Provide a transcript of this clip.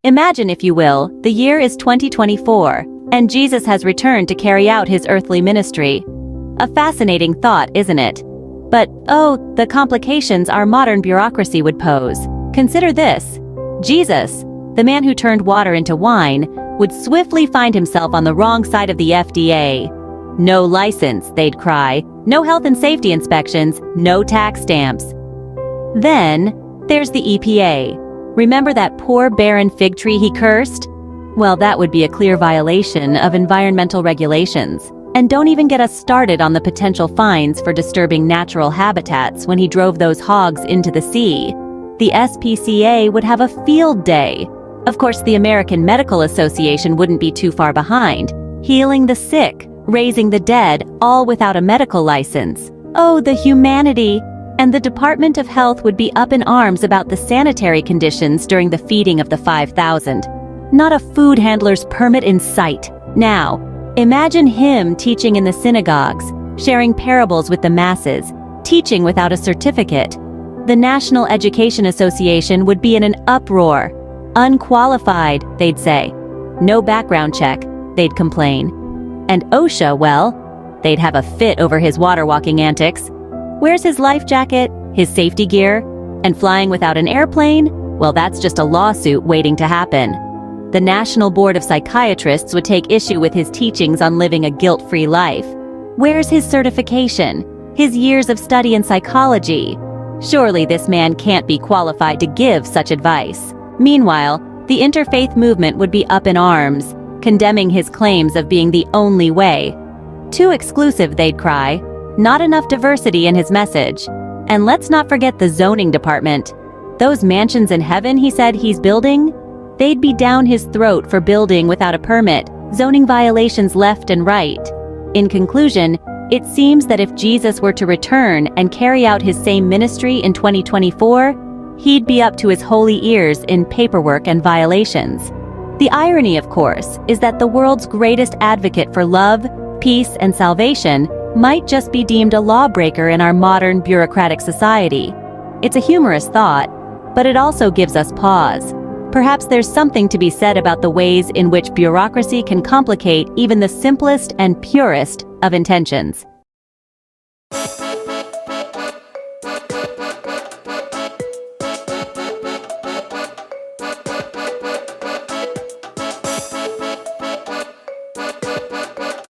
Imagine, if you will, the year is 2024, and Jesus has returned to carry out his earthly ministry. A fascinating thought, isn't it? But, oh, the complications our modern bureaucracy would pose. Consider this. Jesus, the man who turned water into wine, would swiftly find himself on the wrong side of the FDA. No license, they'd cry. No health and safety inspections, no tax stamps. Then, there's the EPA. Remember that poor barren fig tree he cursed? Well, that would be a clear violation of environmental regulations. And don't even get us started on the potential fines for disturbing natural habitats when he drove those hogs into the sea. The SPCA would have a field day. Of course, the American Medical Association wouldn't be too far behind, healing the sick, raising the dead, all without a medical license. Oh, the humanity! And the Department of Health would be up in arms about the sanitary conditions during the feeding of the 5,000. Not a food handler's permit in sight. Now, imagine him teaching in the synagogues, sharing parables with the masses, teaching without a certificate. The National Education Association would be in an uproar. Unqualified, they'd say. No background check, they'd complain. And OSHA, well, they'd have a fit over his water-walking antics. Where's his life jacket, his safety gear? And flying without an airplane? Well, that's just a lawsuit waiting to happen. The National Board of Psychiatrists would take issue with his teachings on living a guilt-free life. Where's his certification? His years of study in psychology? Surely this man can't be qualified to give such advice. Meanwhile, the interfaith movement would be up in arms, condemning his claims of being the only way. Too exclusive, they'd cry. Not enough diversity in his message. And let's not forget the zoning department. Those mansions in heaven he said he's building? They'd be down his throat for building without a permit, zoning violations left and right. In conclusion, it seems that if Jesus were to return and carry out his same ministry in 2024, he'd be up to his holy ears in paperwork and violations. The irony, of course, is that the world's greatest advocate for love, peace, and salvation might just be deemed a lawbreaker in our modern bureaucratic society. It's a humorous thought, but it also gives us pause. Perhaps there's something to be said about the ways in which bureaucracy can complicate even the simplest and purest of intentions.